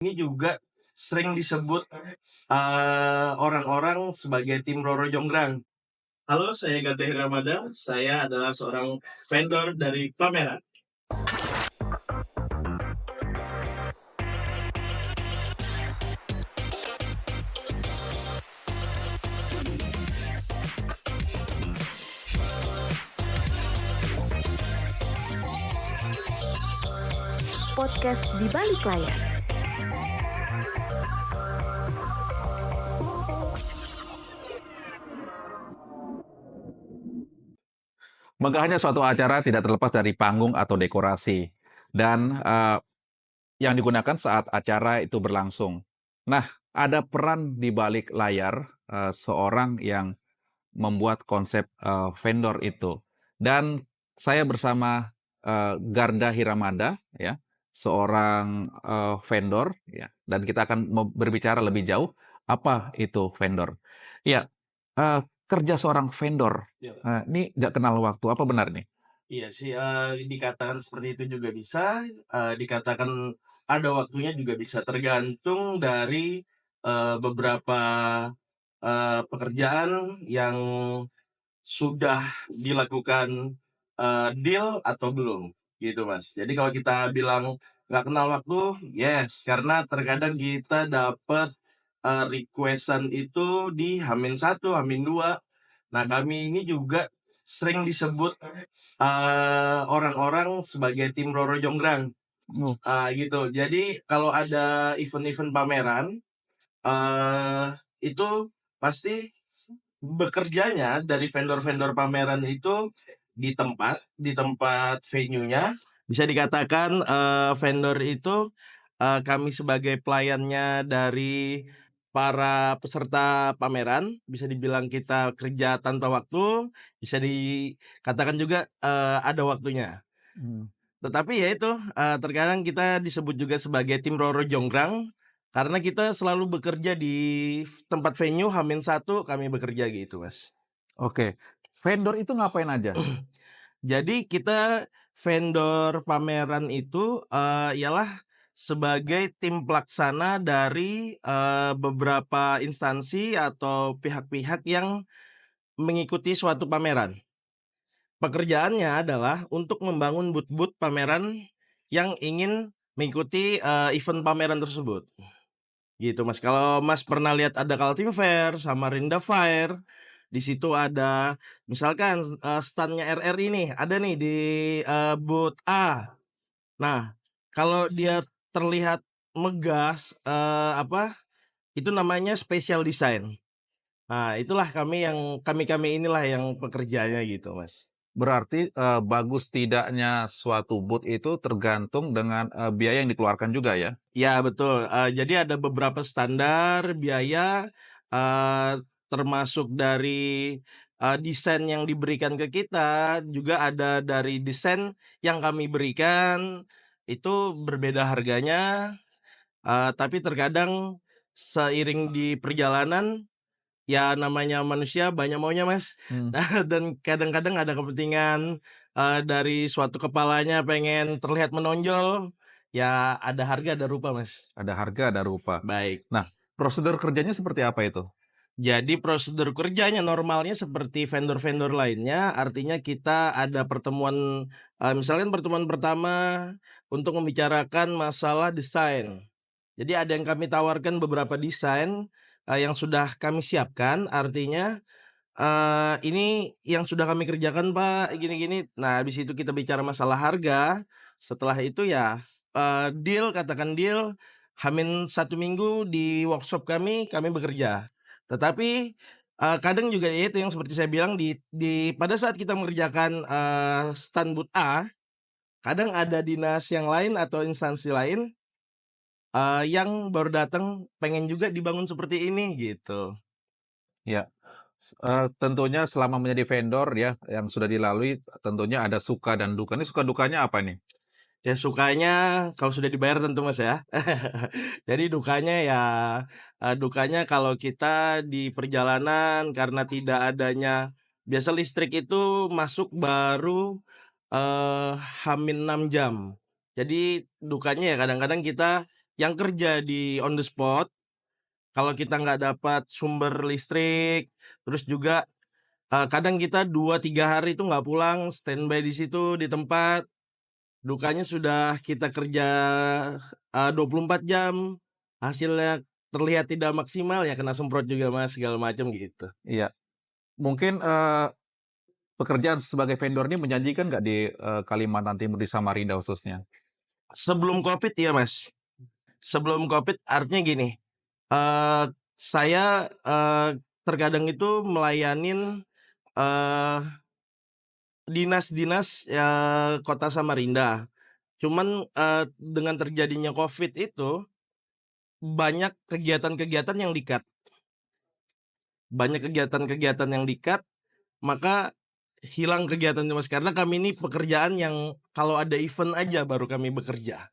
Ini juga sering disebut orang-orang sebagai tim Roro Jonggrang. Halo, saya Gade Ramada. Saya adalah seorang vendor dari pameran. Podcast di balik layar. Megahnya suatu acara tidak terlepas dari panggung atau dekorasi, dan yang digunakan saat acara itu berlangsung. Nah, ada peran di balik layar seorang yang membuat konsep vendor itu. Dan saya bersama Garda Hiramada, ya, seorang vendor, ya, dan kita akan berbicara lebih jauh apa itu vendor. Ya, kerja seorang vendor. Ya. Ini nggak kenal waktu, apa benar nih? Iya sih, dikatakan seperti itu juga bisa, dikatakan ada waktunya juga bisa, tergantung dari beberapa pekerjaan yang sudah dilakukan deal atau belum, gitu Mas. Jadi kalau kita bilang nggak kenal waktu, yes, karena terkadang kita dapat request-an itu di H-1, H-2. Nah, kami ini juga sering disebut orang-orang sebagai tim Roro Jonggrang. Gitu. Jadi kalau ada event-event pameran, itu pasti bekerjanya dari vendor-vendor pameran itu di tempat venue-nya. Bisa dikatakan vendor itu kami sebagai pelayannya dari para peserta pameran. Bisa dibilang kita kerja tanpa waktu, bisa dikatakan juga ada waktunya. Tetapi ya itu, terkadang kita disebut juga sebagai tim Roro Jonggrang, karena kita selalu bekerja di tempat venue, H-1 kami bekerja gitu, Mas. Oke, vendor itu ngapain aja? Jadi kita vendor pameran itu ialah sebagai tim pelaksana dari beberapa instansi atau pihak-pihak yang mengikuti suatu pameran. Pekerjaannya adalah untuk membangun booth-booth pameran yang ingin mengikuti event pameran tersebut. Gitu Mas. Kalau Mas pernah lihat ada Kaltim Fair, Samarinda Fair, di situ ada misalkan stand-nya RRI nih, ada nih di booth A. Nah, kalau dia terlihat megah, itu namanya special design. Nah, itulah kami inilah yang pekerjaannya gitu, Mas. Berarti bagus tidaknya suatu booth itu tergantung dengan biaya yang dikeluarkan juga ya? Ya betul, jadi ada beberapa standar biaya, termasuk dari desain yang diberikan ke kita, juga ada dari desain yang kami berikan, itu berbeda harganya, tapi terkadang seiring di perjalanan, ya namanya manusia banyak maunya Mas. Nah, dan kadang-kadang ada kepentingan dari suatu kepalanya pengen terlihat menonjol, ya ada harga ada rupa Mas. Ada harga, ada rupa. Baik. Nah, prosedur kerjanya seperti apa itu? Jadi prosedur kerjanya normalnya seperti vendor-vendor lainnya, artinya kita ada pertemuan, misalkan pertemuan pertama untuk membicarakan masalah desain. Jadi ada yang kami tawarkan beberapa desain yang sudah kami siapkan, artinya ini yang sudah kami kerjakan Pak, gini-gini. Nah, habis itu kita bicara masalah harga, setelah itu ya deal, katakan deal, H-1 minggu di workshop kami bekerja. Tetapi kadang juga ya itu yang seperti saya bilang di pada saat kita mengerjakan stand booth A, kadang ada dinas yang lain atau instansi lain yang baru datang pengen juga dibangun seperti ini gitu. Ya, tentunya selama menjadi vendor ya, yang sudah dilalui tentunya ada suka dan duka. Ini suka dukanya apa nih? Ya sukanya kalau sudah dibayar tentu Mas ya. Jadi dukanya ya, dukanya kalau kita di perjalanan karena tidak adanya biasa listrik itu masuk baru, H-6 jam. Jadi dukanya ya kadang-kadang kita yang kerja di on the spot. Kalau kita nggak dapat sumber listrik, terus juga kadang kita 2-3 hari itu nggak pulang, standby di situ di tempat. Dukanya sudah kita kerja 24 jam, hasilnya terlihat tidak maksimal, ya kena semprot juga Mas, segala macam gitu. Iya. Mungkin, pekerjaan sebagai vendor ini menjanjikan nggak di, Kalimantan Timur, di Samarinda khususnya? Sebelum Covid ya Mas, sebelum Covid artinya gini, saya, terkadang itu melayanin, eee, dinas-dinas, Kota Samarinda. Cuman, dengan terjadinya Covid itu, banyak kegiatan-kegiatan yang di-cut. Banyak kegiatan-kegiatan yang di-cut, maka hilang kegiatan itu Mas, karena kami ini pekerjaan yang kalau ada event aja baru kami bekerja.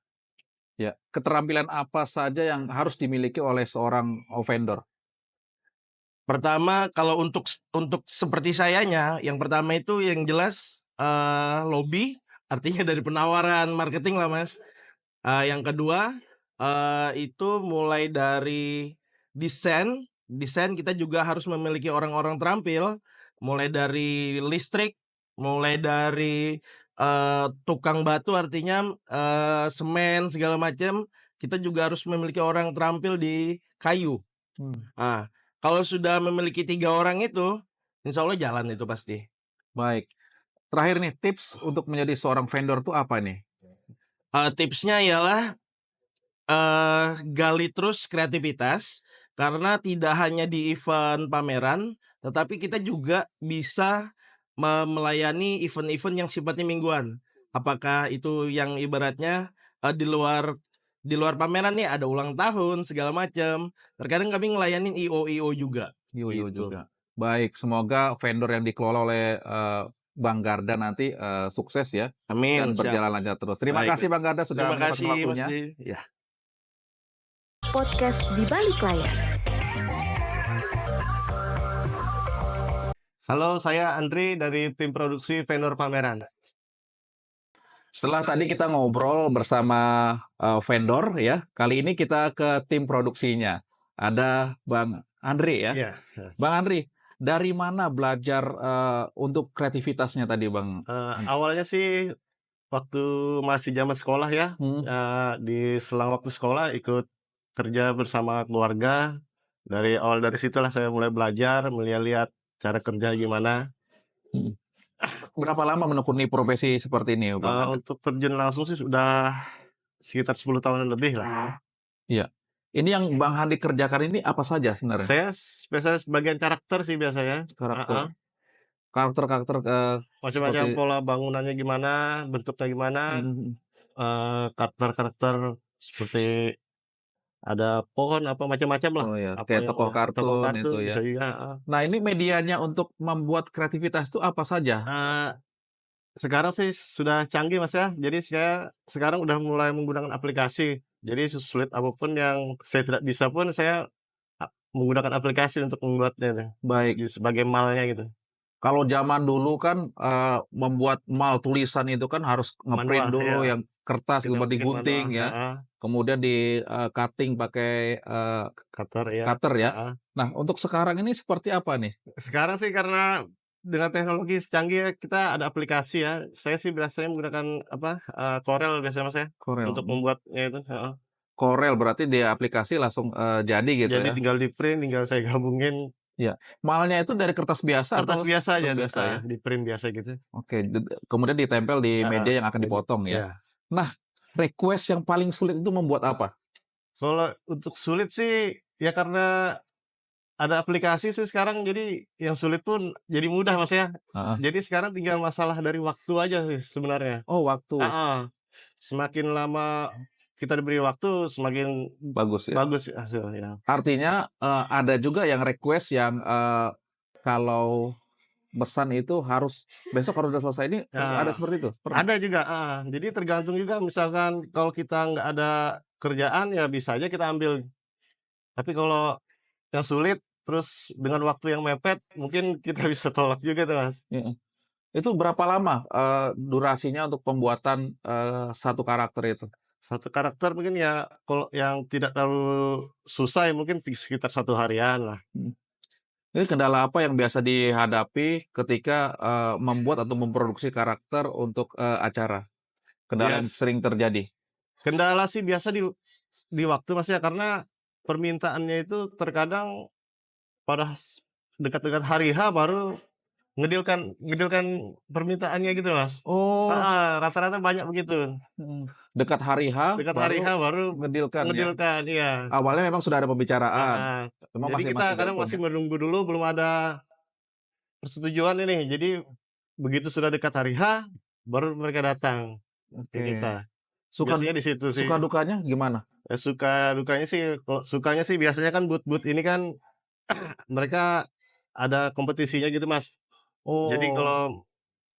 Ya, keterampilan apa saja yang harus dimiliki oleh seorang, vendor? Pertama, kalau untuk seperti sayanya, yang pertama itu yang jelas, lobby, artinya dari penawaran marketing lah Mas. Yang kedua, itu mulai dari desain. Desain kita juga harus memiliki orang-orang terampil, mulai dari listrik, mulai dari, tukang batu artinya, semen segala macam, kita juga harus memiliki orang terampil di kayu. Hmm. Kalau sudah memiliki 3 orang itu, insya Allah jalan itu pasti. Baik. Terakhir nih, tips untuk menjadi seorang vendor tuh apa nih? Tipsnya ialah gali terus kreativitas, karena tidak hanya di event pameran, tetapi kita juga bisa melayani event-event yang sifatnya mingguan. Apakah itu yang ibaratnya, di luar pameran nih ada ulang tahun segala macam, terkadang kami ngelayanin IO-IO juga, Yo gitu. juga. Baik, semoga vendor yang dikelola oleh, Bang Garda nanti, sukses ya, dan Amin, siap. berjalan lancar terus. Terima Baik. kasih Bang Garda sudah Terima menyempatkan kasih Mas waktunya. Di. Ya. Podcast di balik layar. Halo, saya Andri dari tim produksi vendor pameran. Setelah tadi kita ngobrol bersama, vendor ya, kali ini kita ke tim produksinya. Ada Bang Andri ya. Iya. Bang Andri, dari mana belajar, untuk kreativitasnya tadi Bang? Awalnya sih waktu masih zaman sekolah ya, Hmm. di selang waktu sekolah ikut kerja bersama keluarga. Dari situlah saya mulai belajar, mulai lihat cara kerja gimana. Berapa lama menekuni profesi seperti ini Bang Andri? Untuk terjun langsung sih sudah sekitar 10 tahunan lebih lah. Iya. Ini yang Bang Handi kerjakan ini apa saja sebenarnya? Saya spesialis bagian karakter sih biasanya. Karakter. Karakter-karakter, Macam-macam seperti pola bangunannya gimana, bentuknya gimana. Karakter-karakter seperti ada pohon apa macam-macam lah. oh ya, Apa kayak yang tokoh tokoh kartun itu kartun ya. bisa juga. Nah, ini medianya untuk membuat kreativitas itu apa saja? Sekarang sih sudah canggih Mas ya. Jadi saya sekarang udah mulai menggunakan aplikasi. Jadi sesulit apapun yang saya tidak bisa pun saya menggunakan aplikasi untuk membuatnya deh. Baik. Jadi sebagai malnya gitu. Kalau zaman dulu kan, membuat mal tulisan itu kan harus nge-print Manual, dulu ya. yang kertas Kita kemudian bikin digunting manual, ya, kemudian di, cutting pakai, cutter ya. cutter ya. Nah, untuk sekarang ini seperti apa nih? Sekarang sih karena dengan teknologi secanggih ya, kita ada aplikasi ya. Saya sih biasanya menggunakan apa, Corel biasanya Mas ya, Corel. untuk membuatnya itu, Corel berarti di aplikasi langsung, jadi gitu Jadi ya? tinggal di-print, tinggal saya gabungin. Iya. Malnya itu dari kertas biasa Kertas atau biasa aja, biasa ya? di-print biasa gitu. Oke, kemudian ditempel di media yang akan dipotong ya? Iya. Nah, request yang paling sulit itu membuat apa? Kalau untuk sulit sih, ya karena ada aplikasi sih sekarang, jadi yang sulit pun jadi mudah Mas ya. Heeh. Jadi sekarang tinggal masalah dari waktu aja sih sebenarnya. Oh, waktu. Semakin lama kita diberi waktu, semakin Bagus ya? bagus hasilnya. Artinya, ada juga yang request yang, kalau pesan itu harus besok harus udah selesai, ini ada seperti itu? Pernah? Ada juga, jadi tergantung juga misalkan kalau kita nggak ada kerjaan, ya bisa aja kita ambil. Tapi kalau yang sulit, terus dengan waktu yang mepet, mungkin kita bisa tolak juga tuh Mas. Heeh. Itu berapa lama, durasinya untuk pembuatan, satu karakter itu? Satu karakter mungkin ya kalau yang tidak terlalu susah ya mungkin sekitar 1 harian lah. Ini kendala apa yang biasa dihadapi ketika, membuat atau memproduksi karakter untuk, acara? Kendala yang Yes. sering terjadi? Kendala sih biasa di waktu Mas ya, karena permintaannya itu terkadang pada dekat-dekat hari H baru ngedilkan permintaannya gitu Mas. Oh, Rata-rata banyak begitu. dekat hari H Dekat hari H baru ngedilkan ya? ngedilkan, iya. Awalnya memang sudah ada pembicaraan, Heeh. cuma Jadi kita masih kadang gantung masih ya? menunggu dulu belum ada persetujuan ini. Jadi begitu sudah dekat hari H baru mereka datang ke Oke. kita. Suka Biasanya di situ sih. suka dukanya gimana? Suka dukanya sih, kalau sukanya sih biasanya kan booth-booth ini kan mereka ada kompetisinya gitu Mas. Jadi Oh, kalau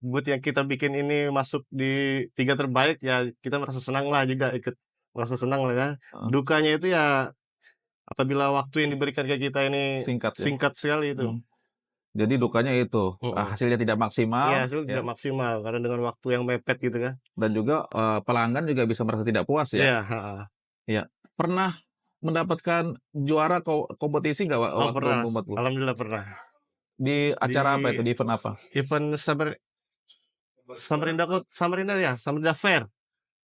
booth yang kita bikin ini masuk di 3 terbaik ya kita merasa senang lah juga, ikut merasa senang lah ya. heeh, Dukanya itu ya apabila waktu yang diberikan ke kita ini singkat ya? singkat sekali itu. Jadi dukanya itu, Mhm. hasilnya tidak Iya, maksimal hasil ya, tidak maksimal karena dengan waktu yang mepet gitu kan. dan juga, pelanggan juga bisa merasa tidak puas ya? Iya, heeh. Iya. Pernah mendapatkan juara kompetisi nggak Oh waktu pernah, membuat booth? alhamdulillah pernah. Di acara apa itu? Di Di event apa? event Samarinda ya, Samarinda Fair.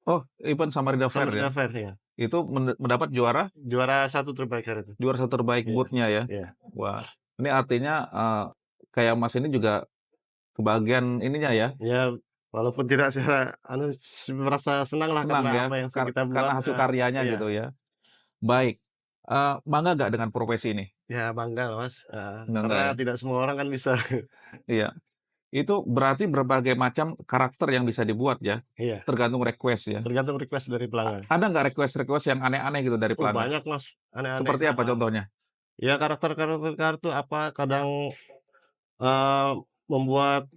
Oh, event Samarinda Fair ya? Samarinda Fair ya. Itu mendapat juara Juara 1 terbaik hari itu. juara 1 terbaik Iya, booth-nya ya? iya. Wah, ini artinya, kayak Mas ini juga kebagian ininya ya, Ya walaupun tidak secara merasa senang lah senang karena ya, apa yang kita buat. karena hasil karyanya Iya. gitu ya. Baik, bangga nggak dengan profesi ini? Ya bangga lah Mas, Bangga karena ya? tidak semua orang kan bisa. Iya. Itu berarti berbagai macam karakter yang bisa dibuat ya, Iya, tergantung request ya? tergantung request dari pelanggan. Ada nggak request-request yang aneh-aneh gitu dari Oh pelanggan? banyak Mas, aneh-aneh. Seperti apa contohnya? Ya karakter-karakter kartu apa kadang, membuat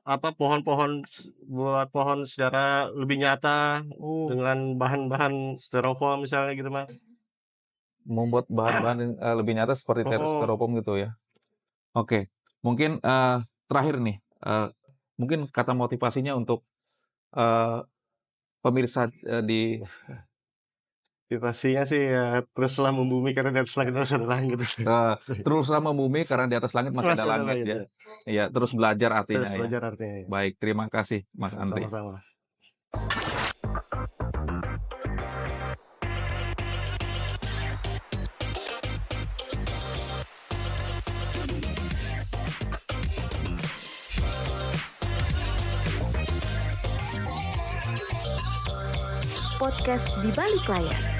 apa, buat pohon secara lebih nyata Oh. dengan bahan-bahan styrofoam misalnya gitu Mas. Membuat bahan-bahan yang, lebih nyata seperti Mhm. styrofoam gitu ya? Oke, mungkin, terakhir nih, mungkin kata motivasinya untuk, eee, pemirsa, di Motivasinya sih ya teruslah membumi karena di atas langit masih ada langit. teruslah membumi karena di atas langit masih ada Masih ada langit langit ya. ya. Iya, terus belajar Terus artinya ya. belajar artinya ya. Baik, terima kasih Mas Andri. Sama-sama. Podcast di balik layar.